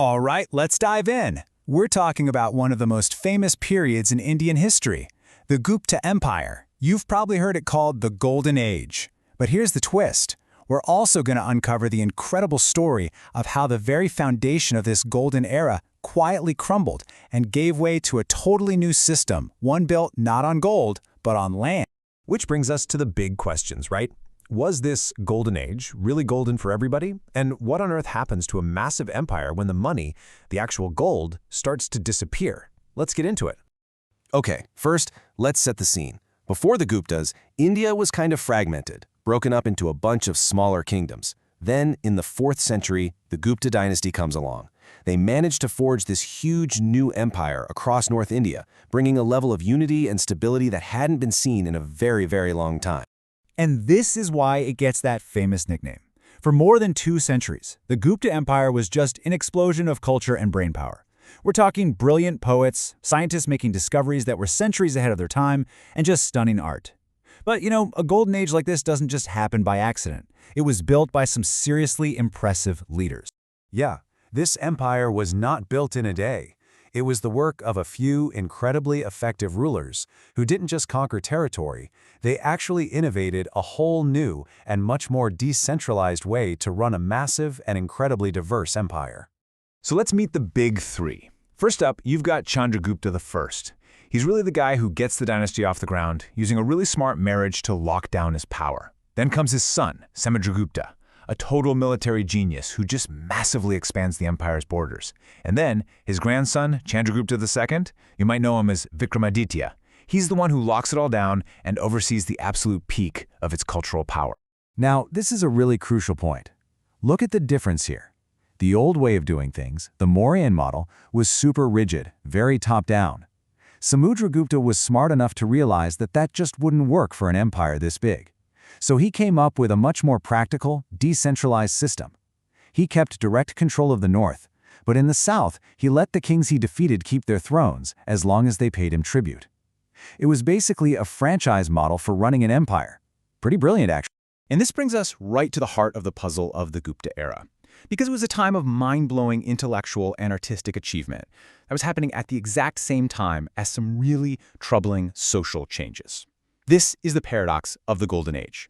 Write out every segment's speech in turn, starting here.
All right, let's dive in. We're talking about one of the most famous periods in Indian history, the Gupta Empire. You've probably heard it called the Golden Age. But here's the twist. We're also going to uncover the incredible story of how the very foundation of this golden era quietly crumbled and gave way to a totally new system, one built not on gold, but on land. Which brings us to the big questions, right? Was this golden age really golden for everybody? And what on earth happens to a massive empire when the money, the actual gold, starts to disappear? Let's get into it. Okay, first, let's set the scene. Before the Guptas, India was kind of fragmented, broken up into a bunch of smaller kingdoms. Then, in the 4th century, the Gupta dynasty comes along. They managed to forge this huge new empire across North India, bringing a level of unity and stability that hadn't been seen in a very, very long time. And this is why it gets that famous nickname. For more than 2 centuries, the Gupta Empire was just an explosion of culture and brainpower. We're talking brilliant poets, scientists making discoveries that were centuries ahead of their time, and just stunning art. But, a golden age like this doesn't just happen by accident. It was built by some seriously impressive leaders. Yeah, this empire was not built in a day. It was the work of a few incredibly effective rulers who didn't just conquer territory, they actually innovated a whole new and much more decentralized way to run a massive and incredibly diverse empire. So let's meet the big three. First up, you've got Chandra Gupta I. He's really the guy who gets the dynasty off the ground, using a really smart marriage to lock down his power. Then comes his son, Samudra Gupta, a total military genius who just massively expands the empire's borders. And then his grandson, Chandra Gupta II, you might know him as Vikramaditya. He's the one who locks it all down and oversees the absolute peak of its cultural power. Now, this is a really crucial point. Look at the difference here. The old way of doing things, the Mauryan model, was super rigid, very top-down. Samudra Gupta was smart enough to realize that that just wouldn't work for an empire this big. So he came up with a much more practical, decentralized system. He kept direct control of the north, but in the south, he let the kings he defeated keep their thrones as long as they paid him tribute. It was basically a franchise model for running an empire. Pretty brilliant, actually. And this brings us right to the heart of the puzzle of the Gupta era, because it was a time of mind-blowing intellectual and artistic achievement that was happening at the exact same time as some really troubling social changes. This is the paradox of the Golden Age.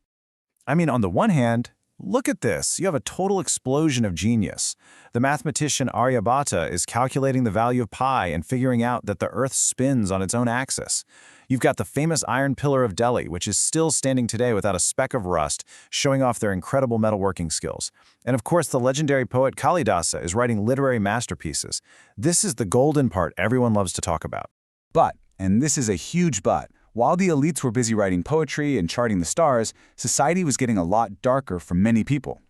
I mean, on the one hand, look at this. You have a total explosion of genius. The mathematician Aryabhata is calculating the value of pi and figuring out that the Earth spins on its own axis. You've got the famous Iron Pillar of Delhi, which is still standing today without a speck of rust, showing off their incredible metalworking skills. And of course, the legendary poet Kalidasa is writing literary masterpieces. This is the golden part everyone loves to talk about. But, and this is a huge but, while the elites were busy writing poetry and charting the stars, society was getting a lot darker for many people.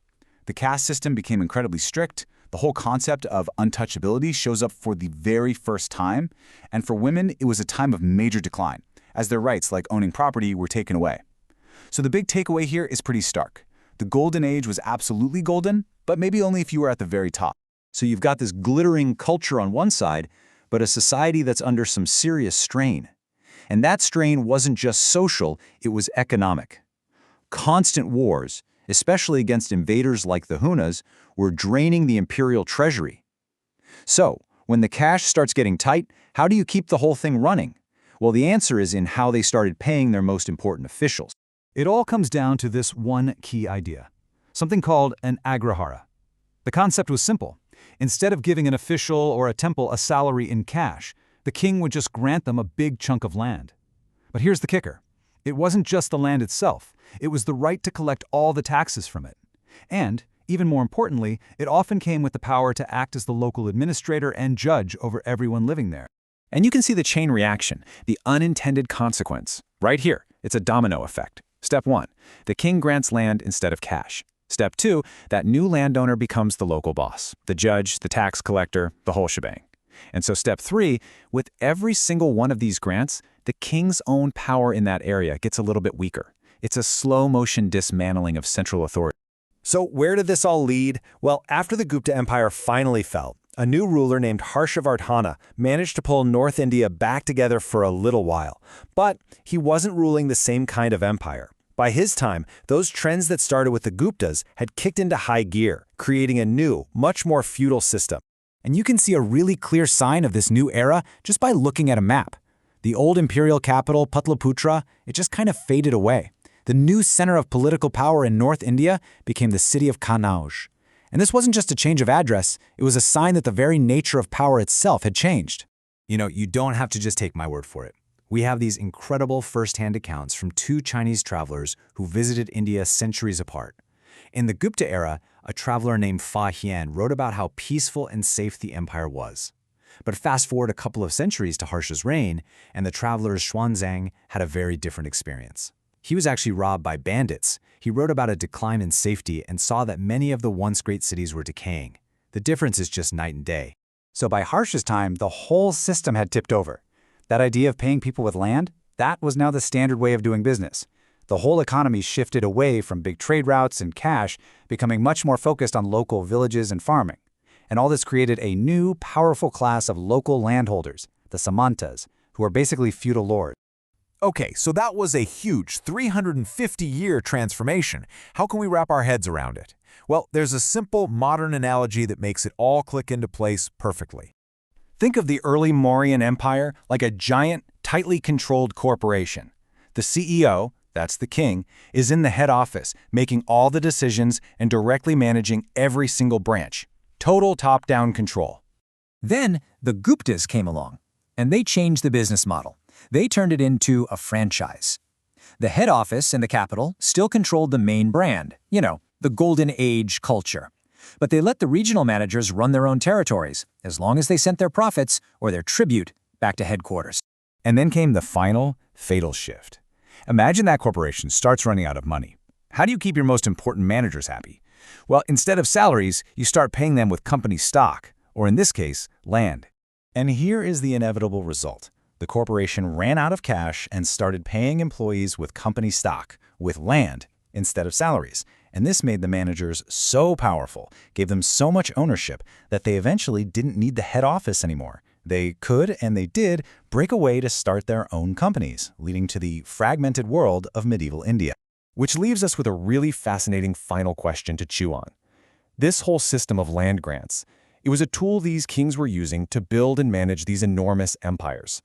The caste system became incredibly strict. The whole concept of untouchability shows up for the very first time. And for women, it was a time of major decline, as their rights, like owning property, were taken away. So the big takeaway here is pretty stark. The Golden Age was absolutely golden, but maybe only if you were at the very top. So you've got this glittering culture on one side, but a society that's under some serious strain. And that strain wasn't just social, it was economic. Constant wars, especially against invaders like the Hunas, were draining the imperial treasury. So, when the cash starts getting tight, how do you keep the whole thing running? Well, the answer is in how they started paying their most important officials. It all comes down to this one key idea, something called an Agrahara. The concept was simple. Instead of giving an official or a temple a salary in cash, the king would just grant them a big chunk of land. But here's the kicker. It wasn't just the land itself. It was the right to collect all the taxes from it. And, even more importantly, it often came with the power to act as the local administrator and judge over everyone living there. And you can see the chain reaction, the unintended consequence. Right here, it's a domino effect. Step 1, the king grants land instead of cash. Step 2, that new landowner becomes the local boss, the judge, the tax collector, the whole shebang. And so step 3, with every single one of these grants, the king's own power in that area gets a little bit weaker. It's a slow-motion dismantling of central authority. So where did this all lead? Well, after the Gupta Empire finally fell, a new ruler named Harshavardhana managed to pull North India back together for a little while. But he wasn't ruling the same kind of empire. By his time, those trends that started with the Guptas had kicked into high gear, creating a new, much more feudal system. And you can see a really clear sign of this new era just by looking at a map. The old imperial capital, Pataliputra, it just kind of faded away. The new center of political power in North India became the city of Kanauj. And this wasn't just a change of address, it was a sign that the very nature of power itself had changed. You don't have to just take my word for it. We have these incredible first-hand accounts from two Chinese travelers who visited India centuries apart. In the Gupta era, a traveler named Fa Hien wrote about how peaceful and safe the empire was. But fast forward a couple of centuries to Harsha's reign, and the traveler Xuanzang had a very different experience. He was actually robbed by bandits. He wrote about a decline in safety and saw that many of the once great cities were decaying. The difference is just night and day. So by Harsha's time, the whole system had tipped over. That idea of paying people with land, that was now the standard way of doing business. The whole economy shifted away from big trade routes and cash, becoming much more focused on local villages and farming. And all this created a new, powerful class of local landholders, the Samantas, who are basically feudal lords. Okay, so that was a huge 350-year transformation. How can we wrap our heads around it? Well, there's a simple modern analogy that makes it all click into place perfectly. Think of the early Mauryan Empire like a giant, tightly controlled corporation. The CEO, that's the king, is in the head office, making all the decisions and directly managing every single branch. Total top-down control. Then the Guptas came along, and they changed the business model. They turned it into a franchise. The head office and the capital still controlled the main brand, the Golden Age culture. But they let the regional managers run their own territories, as long as they sent their profits or their tribute back to headquarters. And then came the final, fatal shift. Imagine that corporation starts running out of money. How do you keep your most important managers happy? Well, instead of salaries, you start paying them with company stock, or in this case, land. And here is the inevitable result. The corporation ran out of cash and started paying employees with company stock, with land, instead of salaries. And this made the managers so powerful, gave them so much ownership, that they eventually didn't need the head office anymore. They could, and they did, break away to start their own companies, leading to the fragmented world of medieval India. Which leaves us with a really fascinating final question to chew on. This whole system of land grants, it was a tool these kings were using to build and manage these enormous empires.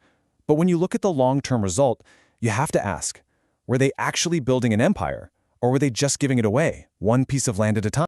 But when you look at the long-term result, you have to ask, were they actually building an empire, or were they just giving it away, one piece of land at a time?